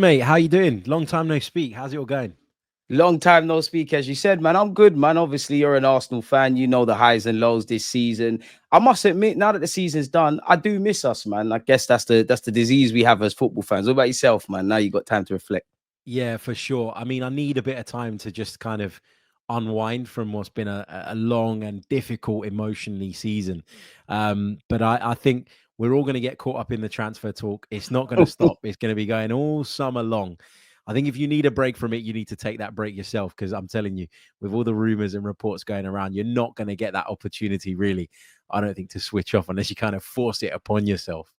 Mate, how you doing? Long time no speak. How's it all going? Long time no speak, as you said, man. I'm good, man. Obviously, you're an Arsenal fan. You know the highs and lows this season. I must admit, now that the season's done, I do miss us, man. I guess that's the disease we have as football fans. What about yourself, man? Now you got time to reflect. Yeah, for sure. I mean, I need a bit of time to just kind of unwind from what's been a long and difficult emotionally season. But I think we're all going to get caught up in the transfer talk. It's not going to stop. It's going to be going all summer long. I think if you need a break from it, you need to take that break yourself because I'm telling you, with all the rumors and reports going around, you're not going to get that opportunity, really. I don't think to switch off unless you kind of force it upon yourself.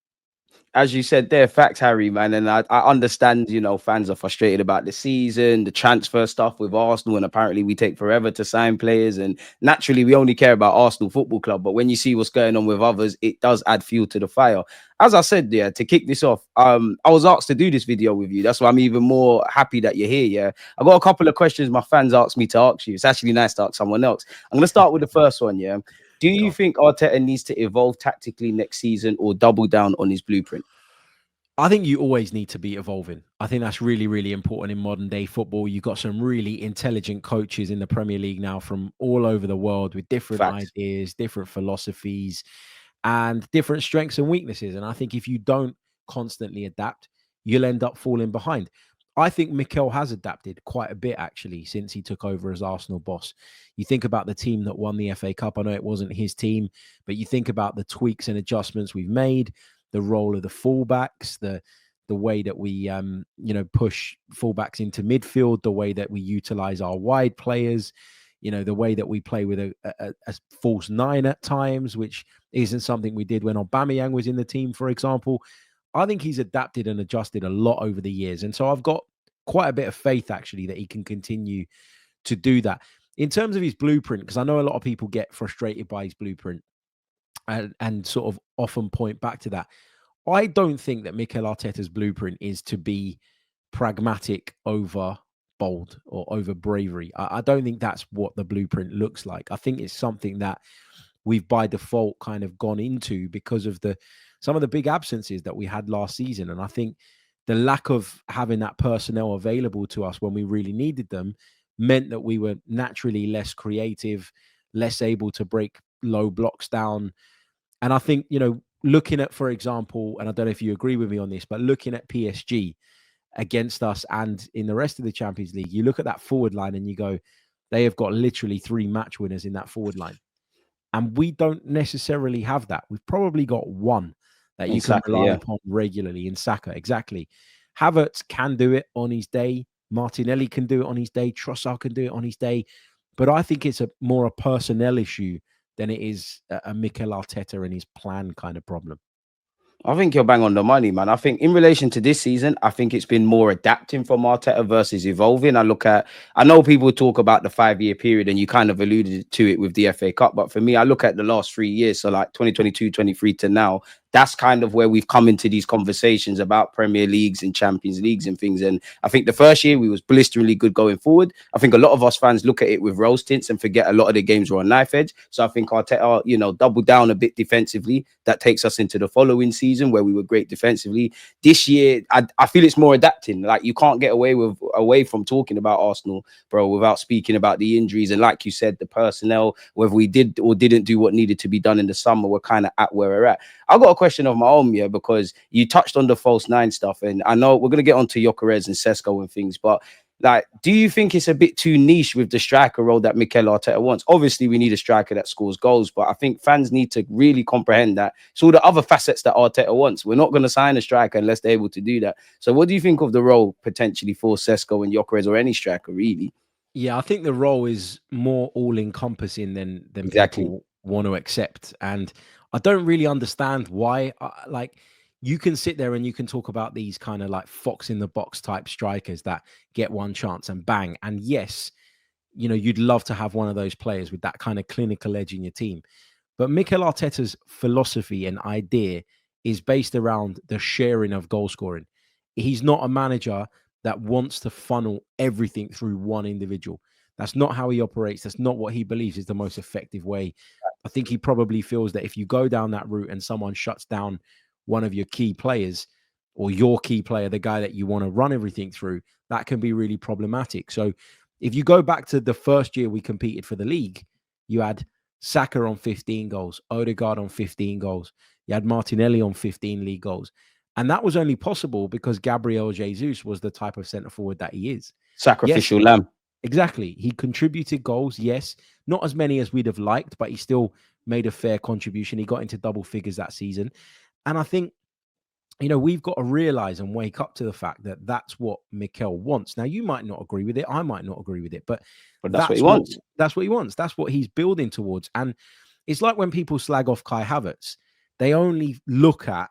As you said, they're facts, Harry, man. And I understand, fans are frustrated about the season, the transfer stuff with Arsenal, and apparently we take forever to sign players. And naturally, we only care about Arsenal Football Club. But when you see what's going on with others, it does add fuel to the fire. As I said, yeah, to kick this off, I was asked to do this video with you. That's why I'm even more happy that you're here. Yeah, I got a couple of questions my fans asked me to ask you. It's actually nice to ask someone else. I'm going to start with the first one. Yeah. Do you Go. think Arteta needs to evolve tactically next season or double down on his blueprint? I think you always need to be evolving. I think that's really, really important in modern day football. You've got some really intelligent coaches in the Premier League now from all over the world with different Facts. ideas, different philosophies, and different strengths and weaknesses. And I think if you don't constantly adapt, you'll end up falling behind. I think Mikel has adapted quite a bit actually since he took over as Arsenal boss. You think about the team that won the FA Cup. I know it wasn't his team, but you think about the tweaks and adjustments we've made, the role of the fullbacks, the way that we push fullbacks into midfield, the way that we utilize our wide players, the way that we play with a false nine at times, which isn't something we did when Aubameyang was in the team, for example. I think he's adapted and adjusted a lot over the years. And so I've got quite a bit of faith, actually, that he can continue to do that. In terms of his blueprint, because I know a lot of people get frustrated by his blueprint and sort of often point back to that. I don't think that Mikel Arteta's blueprint is to be pragmatic over bold or over bravery. I don't think that's what the blueprint looks like. I think it's something that we've by default kind of gone into because of some of the big absences that we had last season. And I think the lack of having that personnel available to us when we really needed them meant that we were naturally less creative, less able to break low blocks down. And I think, looking at, for example, and I don't know if you agree with me on this, but looking at PSG against us and in the rest of the Champions League, you look at that forward line and you go, they have got literally 3 match winners in that forward line. And we don't necessarily have that. We've probably got one that you can Exactly, rely yeah. upon regularly in Saka. Exactly. Havertz can do it on his day. Martinelli can do it on his day. Trossard can do it on his day. But I think it's more a personnel issue than it is a Mikel Arteta and his plan kind of problem. I think you're bang on the money, man. I think in relation to this season, I think it's been more adapting from Arteta versus evolving. I know people talk about the 5 year period and you kind of alluded to it with the FA Cup, but for me, I look at the last 3 years. So like 2022, 23 to now, that's kind of where we've come into these conversations about Premier Leagues and Champions Leagues and things. And I think the first year we was blisteringly good going forward. I think a lot of us fans look at it with rose tints and forget a lot of the games were on knife edge. So I think Arteta, doubled down a bit defensively. That takes us into the following season where we were great defensively. This year, I feel it's more adapting. Like you can't get away from talking about Arsenal, bro, without speaking about the injuries. And like you said, the personnel, whether we did or didn't do what needed to be done in the summer, we're kind of at where we're at. I got a question of my own, yeah, because you touched on the false nine stuff, and I know we're gonna get onto Gyökeres and Sesko and things, but like, do you think it's a bit too niche with the striker role that Mikel Arteta wants? Obviously, we need a striker that scores goals, but I think fans need to really comprehend that it's all the other facets that Arteta wants. We're not going to sign a striker unless they're able to do that. So, what do you think of the role potentially for Sesko and Gyökeres or any striker, really? Yeah, I think the role is more all-encompassing than Exactly. people want to accept, and I don't really understand why. Like, you can sit there and you can talk about these kind of like fox in the box type strikers that get one chance and bang. And yes, you'd love to have one of those players with that kind of clinical edge in your team. But Mikel Arteta's philosophy and idea is based around the sharing of goal scoring. He's not a manager that wants to funnel everything through one individual. That's not how he operates. That's not what he believes is the most effective way. I think he probably feels that if you go down that route and someone shuts down one of your key players, or your key player, the guy that you want to run everything through, that can be really problematic. So if you go back to the first year we competed for the league, you had Saka on 15 goals, Odegaard on 15 goals, you had Martinelli on 15 league goals. And that was only possible because Gabriel Jesus was the type of centre forward that he is. Yes, Sacrificial lamb. exactly. He contributed goals, yes. Not as many as we'd have liked, but he still made a fair contribution. He got into double figures that season. And I think, we've got to realize and wake up to the fact that that's what Mikel wants. Now, you might not agree with it. I might not agree with it, but That's what he wants. That's what he wants. That's what he's building towards. And it's like when people slag off Kai Havertz, they only look at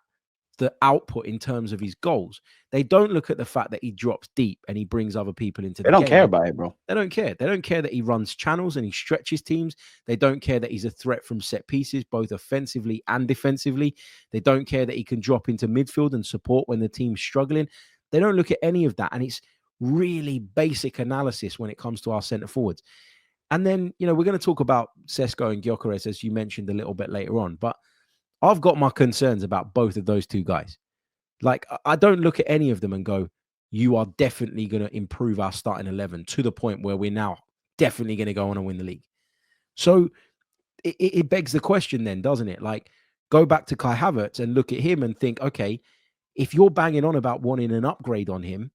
the output in terms of his goals. They don't look at the fact that he drops deep and he brings other people into the game. They don't care about it, bro. They don't care. They don't care that he runs channels and he stretches teams. They don't care that he's a threat from set pieces, both offensively and defensively. They don't care that he can drop into midfield and support when the team's struggling. They don't look at any of that. And it's really basic analysis when it comes to our centre forwards. And then, we're going to talk about Sesko and Gyökeres, as you mentioned a little bit later on. But I've got my concerns about both of those two guys. Like, I don't look at any of them and go, you are definitely going to improve our starting 11 to the point where we're now definitely going to go on and win the league. So it begs the question then, doesn't it? Like, go back to Kai Havertz and look at him and think, okay, if you're banging on about wanting an upgrade on him,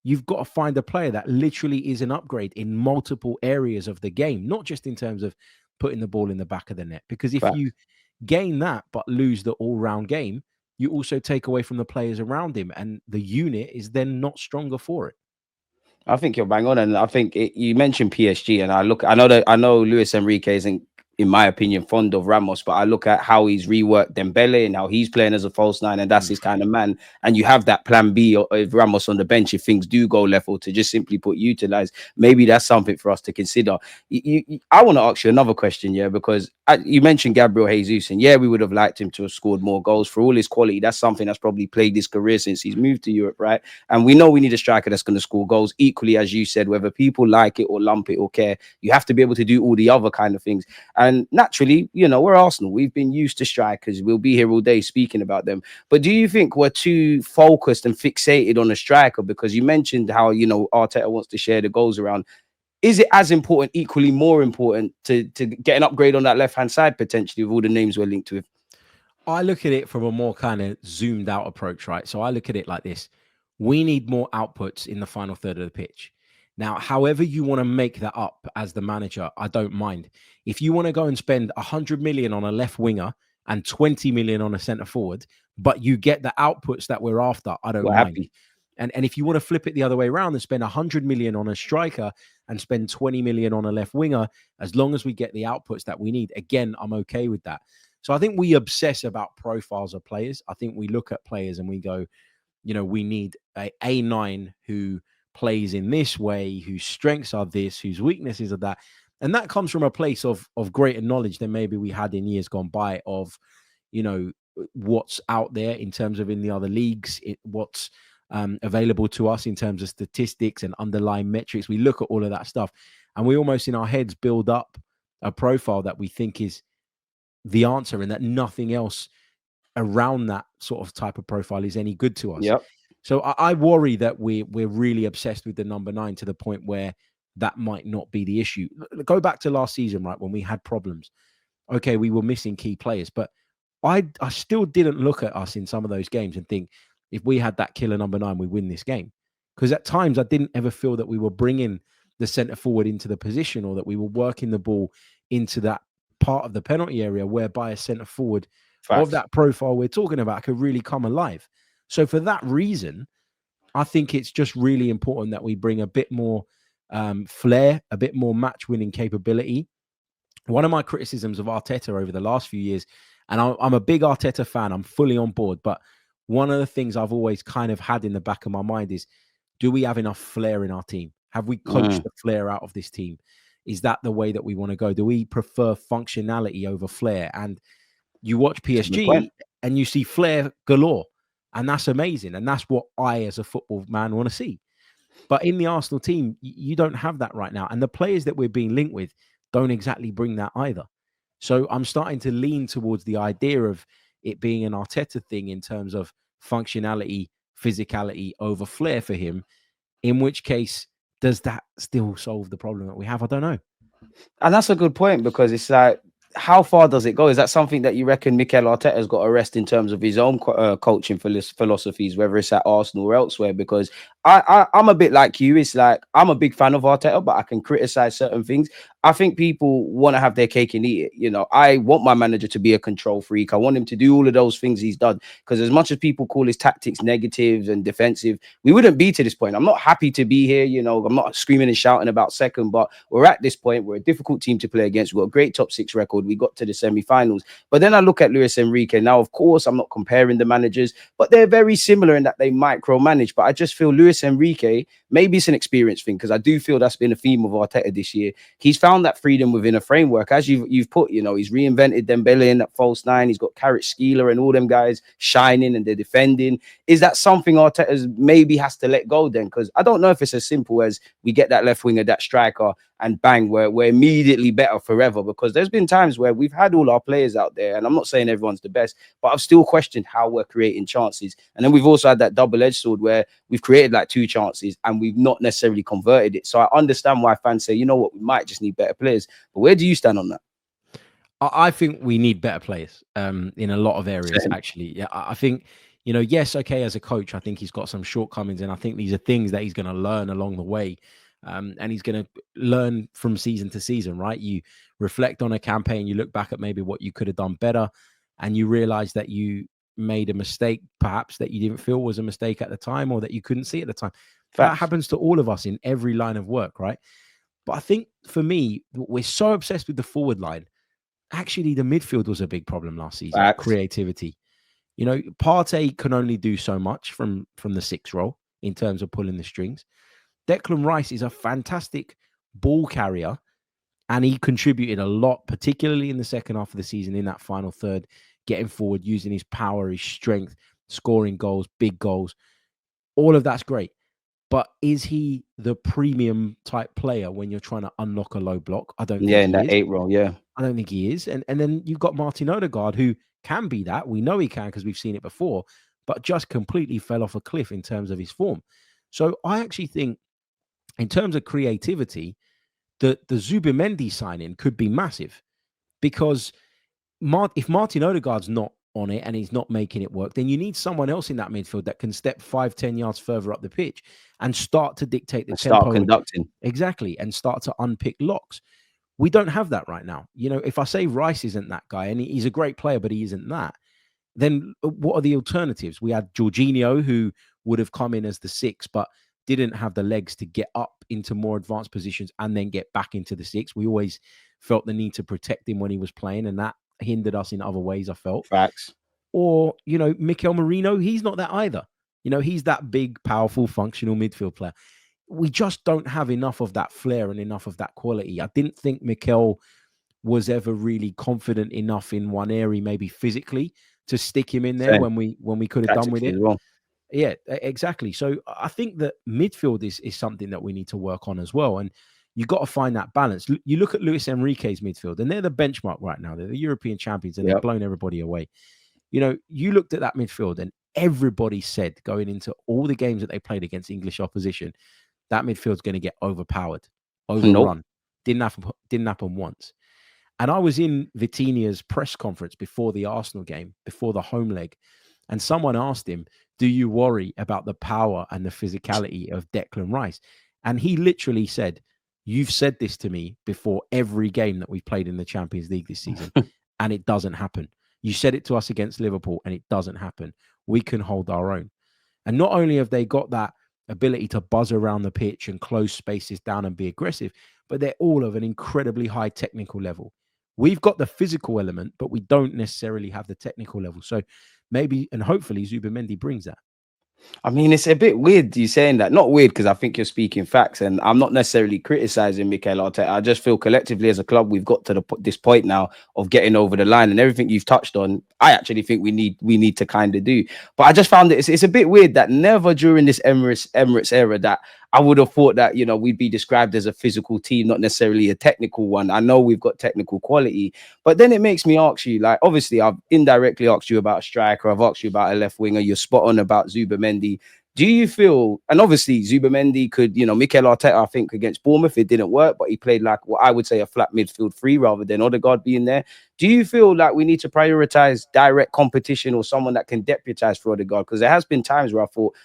you've got to find a player that literally is an upgrade in multiple areas of the game, not just in terms of putting the ball in the back of the net. Because if you gain that but lose the all-round game, you also take away from the players around him, and the unit is then not stronger for it. I think you're bang on, and I think you mentioned PSG, and I know Luis Enrique isn't, in my opinion, fond of Ramos, but I look at how he's reworked Dembele and how he's playing as a false nine, and that's his kind of man. And you have that plan B of Ramos on the bench if things do go left, or to just simply put utilize. Maybe that's something for us to consider. I want to ask you another question, because you mentioned Gabriel Jesus, and we would have liked him to have scored more goals for all his quality. That's something that's probably plagued his career since he's moved to Europe, right? And we know we need a striker that's going to score goals. Equally, as you said, whether people like it or lump it or care, you have to be able to do all the other kind of things. And naturally, we're Arsenal. We've been used to strikers. We'll be here all day speaking about them. But do you think we're too focused and fixated on a striker? Because you mentioned how, Arteta wants to share the goals around. Is it as important, equally more important, to get an upgrade on that left-hand side, potentially, with all the names we're linked with? I look at it from a more kind of zoomed out approach, right? So I look at it like this. We need more outputs in the final third of the pitch. Now, however you want to make that up as the manager, I don't mind. If you want to go and spend 100 million on a left winger and 20 million on a centre forward, but you get the outputs that we're after, I don't mind. Happy. And if you want to flip it the other way around and spend 100 million on a striker and spend 20 million on a left winger, as long as we get the outputs that we need, again, I'm okay with that. So I think we obsess about profiles of players. I think we look at players and we go, we need a A9 who plays in this way, whose strengths are this, whose weaknesses are that. And that comes from a place of greater knowledge than maybe we had in years gone by of, what's out there in terms of in the other leagues, what's available to us in terms of statistics and underlying metrics. We look at all of that stuff and we almost in our heads build up a profile that we think is the answer and that nothing else around that sort of type of profile is any good to us. Yep. So I worry that we're really obsessed with the number 9 to the point where that might not be the issue. Go back to last season, right, when we had problems. Okay, we were missing key players, but I still didn't look at us in some of those games and think, if we had that killer number 9, we win this game. Because at times I didn't ever feel that we were bringing the centre forward into the position or that we were working the ball into that part of the penalty area whereby a centre forward of that profile we're talking about could really come alive. So for that reason, I think it's just really important that we bring a bit more flair, a bit more match-winning capability. One of my criticisms of Arteta over the last few years, and I'm a big Arteta fan, I'm fully on board, but one of the things I've always kind of had in the back of my mind is, do we have enough flair in our team? Have we coached the flair out of this team? Is that the way that we want to go? Do we prefer functionality over flair? And you watch PSG and you see flair galore, and that's amazing. And that's what I, as a football man, want to see. But in the Arsenal team, you don't have that right now. And the players that we're being linked with don't exactly bring that either. So I'm starting to lean towards the idea of it being an Arteta thing in terms of functionality physicality over flair for him. In which case, does that still solve the problem that we have? I don't know. And that's a good point, because it's like, how far does it go? Is that something that you reckon Mikel Arteta has got to rest in terms of his own coaching philosophies, whether it's at Arsenal or elsewhere? Because I'm a bit like you. It's like, I'm a big fan of Arteta, but I can criticize certain things. I think people want to have their cake and eat it. You know, I want my manager to be a control freak. I want him to do all of those things he's done. Because as much as people call his tactics negative and defensive, we wouldn't be to this point. I'm not happy to be here. You know, I'm not screaming and shouting about second, but we're at this point. We're a difficult team to play against. We've got a great top six record. We got to the semi-finals. But then I look at Luis Enrique. Now, of course, I'm not comparing the managers, but they're very similar in that they micromanage. But I just feel Luis Enrique, maybe it's an experience thing, because I do feel that's been a theme of Arteta this year. He's found that freedom within a framework, as you've put. You know, he's reinvented Dembele in that false nine. He's got Carrot Skeeler and all them guys shining and they're defending. Is that something Arteta's maybe has to let go then? Because I don't know if it's as simple as we get that left winger, that striker, and bang, we're immediately better forever. Because there's been times where we've had all our players out there, and I'm not saying everyone's the best, but I've still questioned how we're creating chances. And then we've also had that double-edged sword where we've created like 2 chances and we've not necessarily converted it. So I understand why fans say, you know what, we might just need better players. But where do you stand on that? I think we need better players in a lot of areas, actually. Yeah, I think, you know, yes, okay, as a coach, I think he's got some shortcomings, and I think these are things that he's going to learn along the way. And he's going to learn from season to season, right? You reflect on a campaign, you look back at maybe what you could have done better, and you realize that you made a mistake, perhaps that you didn't feel was a mistake at the time, or that you couldn't see at the time. That happens to all of us in every line of work, right? But I think for me, we're so obsessed with the forward line. Actually, the midfield was a big problem last season. Creativity. You know, Partey can only do so much from the 6 role in terms of pulling the strings. Declan Rice is a fantastic ball carrier, and he contributed a lot, particularly in the second half of the season, in that final third, getting forward, using his power, his strength, scoring goals, big goals. All of that's great. But is he the premium type player when you're trying to unlock a low block? I don't think in that 8 role, I don't think he is. And then you've got Martin Odegaard, who can be that. We know he can because we've seen it before, but just completely fell off a cliff in terms of his form. So I actually think, in terms of creativity, the Zubimendi signing could be massive, because if Martin Odegaard's not on it and he's not making it work, then you need someone else in that midfield that can step 5-10 yards further up the pitch and start to dictate the tempo. Start conducting. Exactly. And start to unpick locks. We don't have that right now. You know, if I say Rice isn't that guy, and he's a great player, but he isn't that, then what are the alternatives? We had Jorginho, who would have come in as the 6, but didn't have the legs to get up into more advanced positions and then get back into the 6. We always felt the need to protect him when he was playing, and that hindered us in other ways, I felt. Facts. Or, you know, Mikel Merino, he's not that either. You know, he's that big, powerful, functional midfield player. We just don't have enough of that flair and enough of that quality. I didn't think Mikel was ever really confident enough in one area, maybe physically, to stick him in there when we could have done with it. Well. Yeah, exactly. So I think that midfield is something that we need to work on as well. And you got to find that balance. You look at Luis Enrique's midfield, and they're the benchmark right now. They're the European champions, and they've blown everybody away. You know, you looked at that midfield, and everybody said going into all the games that they played against English opposition, that midfield's going to get overpowered, overrun. Didn't happen once. And I was in Vitinha's press conference before the Arsenal game, before the home leg, and someone asked him, do you worry about the power and the physicality of Declan Rice? And he literally said, you've said this to me before every game that we've played in the Champions League this season, and it doesn't happen. You said it to us against Liverpool, and it doesn't happen. We can hold our own. And not only have they got that ability to buzz around the pitch and close spaces down and be aggressive, but they're all of an incredibly high technical level. We've got the physical element, but we don't necessarily have the technical level. So maybe and hopefully Zubimendi brings that. I mean, it's a bit weird you saying that. Not weird, because I think you're speaking facts, and I'm not necessarily criticizing Mikel Arteta. I just feel collectively as a club, we've got to this point now of getting over the line, and everything you've touched on, I actually think we need to kind of do. But I just found it's a bit weird that never during this Emirates era that I would have thought that, you know, we'd be described as a physical team, not necessarily a technical one. I know we've got technical quality, but then it makes me ask you, like, obviously I've indirectly asked you about a striker, I've asked you about a left winger, you're spot on about Zubimendi. Zubimendi. Do you feel, and obviously Zubimendi could, Mikel Arteta, I think against Bournemouth, it didn't work, but he played like what I would say a flat midfield three rather than Odegaard being there. Do you feel like we need to prioritize direct competition or someone that can deputize for Odegaard? Because there has been times where I thought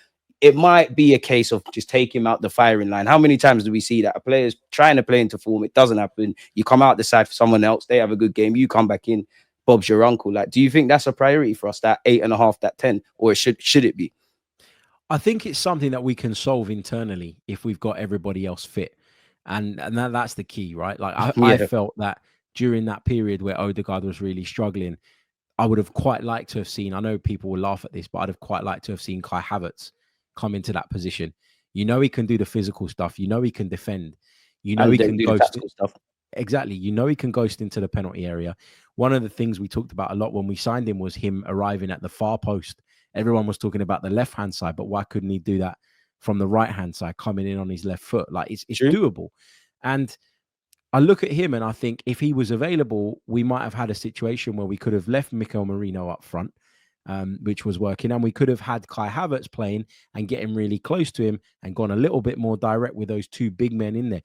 it might be a case of just take him out the firing line. How many times do we see that a player's trying to play into form, it doesn't happen, you come out the side for someone else, they have a good game, you come back in, Bob's your uncle? Like, do you think that's a priority for us, that 8.5, that 10, or should it be? I think it's something that we can solve internally if we've got everybody else fit. And that's the key, right? Like I Yeah, felt that during that period where Odegaard was really struggling, I would have quite liked to have seen, I know people will laugh at this, but I'd have quite liked to have seen Kai Havertz come into that position. You know, he can do the physical stuff. You know, he can defend. You know, and he then can do the ghost. tactical stuff. Exactly. You know, he can ghost into the penalty area. One of the things we talked about a lot when we signed him was him arriving at the far post. Everyone was talking about the left-hand side, but why couldn't he do that from the right-hand side, coming in on his left foot? Like it's True. doable. And I look at him and I think if he was available, we might have had a situation where we could have left Mikel Merino up front, which was working, and we could have had Kai Havertz playing and getting really close to him and gone a little bit more direct with those two big men in there.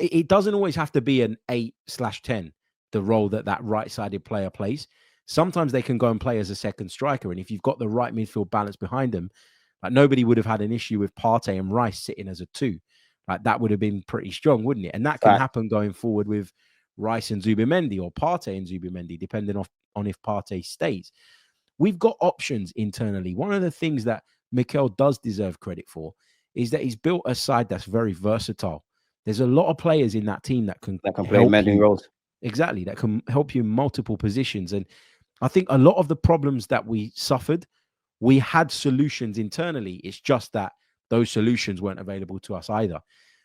It doesn't always have to be an 8/10, the role that right-sided player plays. Sometimes they can go and play as a second striker. And if you've got the right midfield balance behind them, like nobody would have had an issue with Partey and Rice sitting as a 2. Like that would have been pretty strong, wouldn't it? And that can happen going forward with Rice and Zubimendi or Partey and Zubimendi, depending on if Partey stays. We've got options internally. One of the things that Mikel does deserve credit for is that he's built a side that's very versatile. There's a lot of players in that team that can play many roles. Exactly, that can help you in multiple positions. And I think a lot of the problems that we suffered, we had solutions internally. It's just that those solutions weren't available to us either.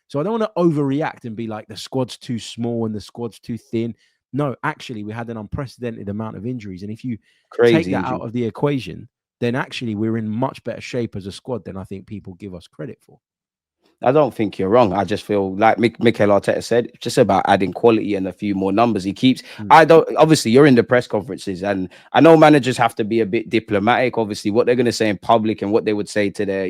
So I don't want to overreact and be like the squad's too small and the squad's too thin. No, actually, we had an unprecedented amount of injuries. And if you take that out of the equation, then actually we're in much better shape as a squad than I think people give us credit for. I don't think you're wrong. I just feel like Mikel Arteta said, it's just about adding quality and a few more numbers. He keeps, obviously you're in the press conferences and I know managers have to be a bit diplomatic. Obviously what they're going to say in public and what they would say to their,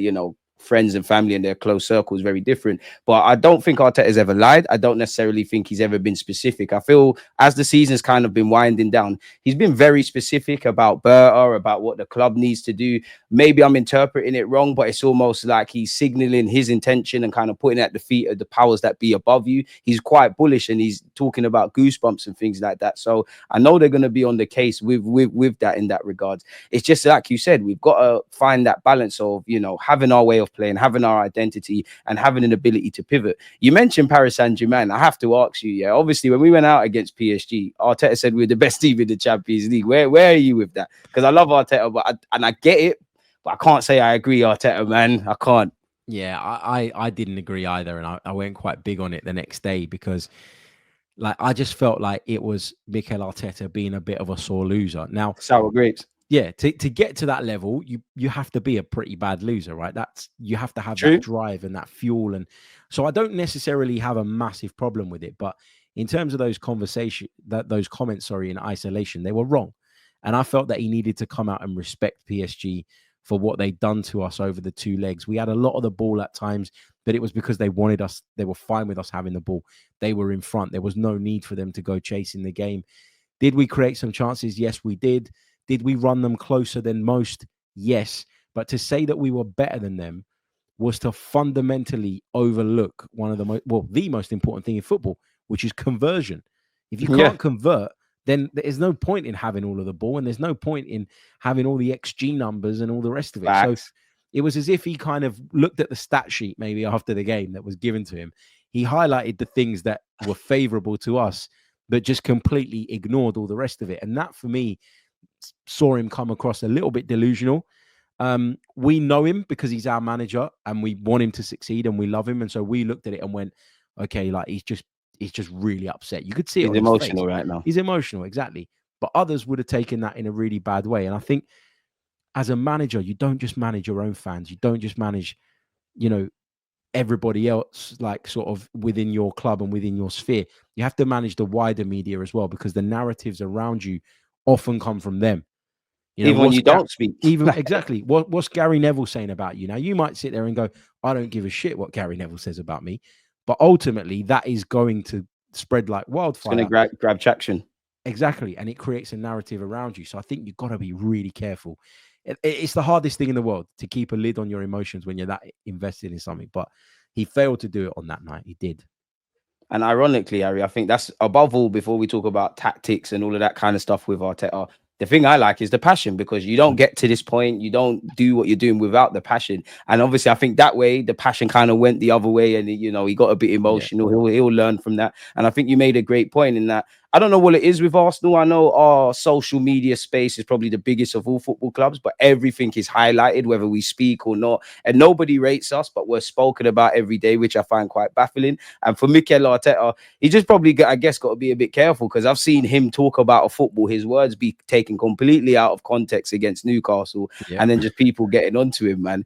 friends and family and their close circle is very different. But I don't think Arteta's ever lied. I don't necessarily think he's ever been specific. I feel as the season's kind of been winding down, he's been very specific about Berta, about what the club needs to do. Maybe I'm interpreting it wrong, but it's almost like he's signaling his intention and kind of putting at the feet of the powers that be above you. He's quite bullish and he's talking about goosebumps and things like that. So I know they're going to be on the case with that in that regard. It's just like you said, we've got to find that balance of, having our way of playing, having our identity and having an ability to pivot. You mentioned Paris Saint-Germain. I have to ask you, obviously when we went out against PSG, Arteta said we were the best team in the Champions League. Where are you with that? Because I love Arteta, but I get it, but I can't say I agree, Arteta, man. I can't. Yeah, I didn't agree either. And I went quite big on it the next day because I just felt like it was Mikel Arteta being a bit of a sore loser. Now, sour grapes. Yeah, to get to that level, you have to be a pretty bad loser, right? You have to have True. that drive and that fuel. And so I don't necessarily have a massive problem with it. But in terms of those comments, in isolation, they were wrong. And I felt that he needed to come out and respect PSG for what they'd done to us over the 2 legs. We had a lot of the ball at times, but it was because they wanted us. They were fine with us having the ball. They were in front. There was no need for them to go chasing the game. Did we create some chances? Yes, we did. Did we run them closer than most? Yes. But to say that we were better than them was to fundamentally overlook one of the most important thing in football, which is conversion. If you can't convert, then there's no point in having all of the ball and there's no point in having all the XG numbers and all the rest of it. Facts. So it was as if he kind of looked at the stat sheet maybe after the game that was given to him. He highlighted the things that were favorable to us, but just completely ignored all the rest of it. And that for me saw him come across a little bit delusional. We know him because he's our manager and we want him to succeed and we love him. And so we looked at it and went, okay, like he's just really upset. You could see it. He's emotional right now. He's emotional, exactly. But others would have taken that in a really bad way. And I think as a manager, you don't just manage your own fans. You don't just manage, everybody else, like sort of within your club and within your sphere. You have to manage the wider media as well, because the narratives around you often come from them. You know, Even when you don't speak. even exactly what's Gary Neville saying about you? Now, you might sit there and go, I don't give a shit what Gary Neville says about me, but ultimately that is going to spread like wildfire. It's going to grab traction. Exactly, and it creates a narrative around you. So I think you've got to be really careful. It's the hardest thing in the world to keep a lid on your emotions when you're that invested in something. But he failed to do it on that night. He did. And ironically, Harry, I think that's above all, before we talk about tactics and all of that kind of stuff with Arteta, the thing I like is the passion, because you don't get to this point, you don't do what you're doing without the passion. And obviously, I think that way, the passion kind of went the other way, and, you know, he got a bit emotional. Yeah. He'll learn from that. And I think you made a great point in that. I don't know what it is with Arsenal. I know our social media space is probably the biggest of all football clubs, but everything is highlighted, whether we speak or not. And nobody rates us, but we're spoken about every day, which I find quite baffling. And for Mikel Arteta, he just probably, got to be a bit careful, because I've seen him talk about a football, his words be taken completely out of context against Newcastle, and then just people getting onto him, man.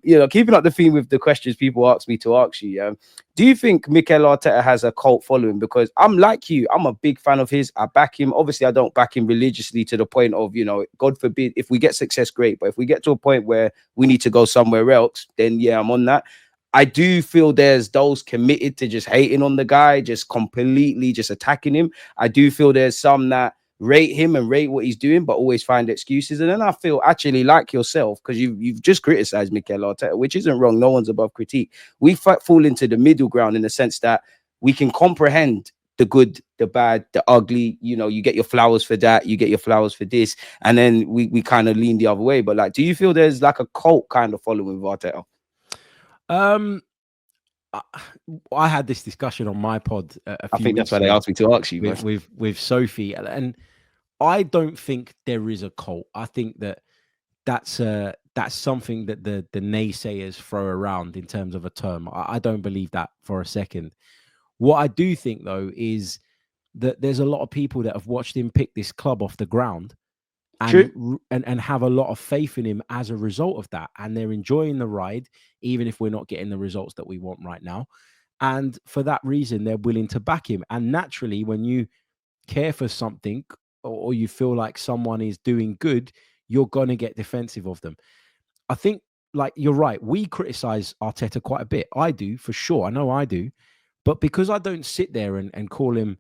You know, keeping up the theme with the questions people ask me to ask you, do you think Mikel Arteta has a cult following? Because I'm like you, I'm a big fan of his. I back him. Obviously, I don't back him religiously to the point of, you know, God forbid, if we get success, great. But if we get to a point where we need to go somewhere else, then yeah, I'm on that. I do feel there's those committed to just hating on the guy, just completely just attacking him. I do feel there's some that rate him and rate what he's doing, but always find excuses. And then I feel, actually, like yourself, because you've just criticized Mikel Arteta, which isn't wrong. No one's above critique. We fall into the middle ground in the sense that we can comprehend the good, the bad, the ugly. You know, you get your flowers for that, you get your flowers for this, and then we kind of lean the other way. But like, do you feel there's like a cult kind of following with Arteta? I had this discussion on my pod a few I think weeks that's why they asked me to ask you with Sophie, and I don't think there is a cult. I think that's something that the naysayers throw around in terms of a term. I don't believe that for a second. What I do think, though, is that there's a lot of people that have watched him pick this club off the ground and have a lot of faith in him as a result of that. And they're enjoying the ride, even if we're not getting the results that we want right now. And for that reason, they're willing to back him. And naturally, when you care for something, or you feel like someone is doing good, you're going to get defensive of them. I think, like, you're right. We criticize Arteta quite a bit. I do, for sure. I know I do. But because I don't sit there and call him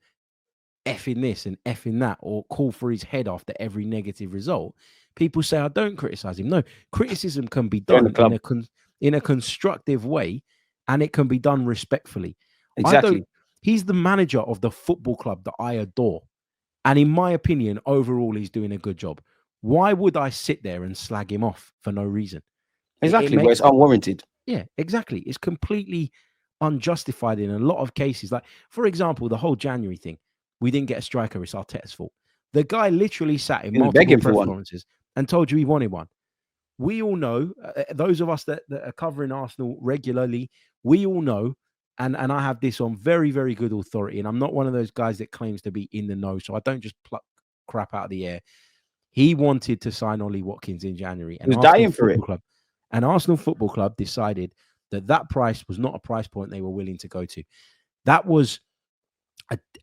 effing this and effing that, or call for his head after every negative result, people say I don't criticize him. No, criticism can be done in a constructive way, and it can be done respectfully. Exactly. He's the manager of the football club that I adore. And in my opinion, overall, he's doing a good job. Why would I sit there and slag him off for no reason? Exactly, where it's unwarranted. Yeah, exactly. It's completely unjustified in a lot of cases. Like, for example, the whole January thing. We didn't get a striker. It's Arteta's fault. The guy literally sat in multiple press conferences and told you he wanted one. We all know, those of us that are covering Arsenal regularly, we all know, and I have this on very, very good authority, and I'm not one of those guys that claims to be in the know, so I don't just pluck crap out of the air. He wanted to sign Ollie Watkins in January. And he was dying for it. And Arsenal Football Club decided that price was not a price point they were willing to go to. That was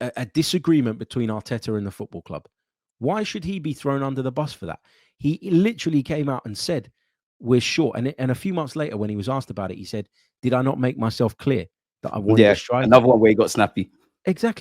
a disagreement between Arteta and the football club. Why should he be thrown under the bus for that? He literally came out and said, we're short. And a few months later, when he was asked about it, he said, did I not make myself clear that I wanted a striker? Another one where he got snappy. Exactly.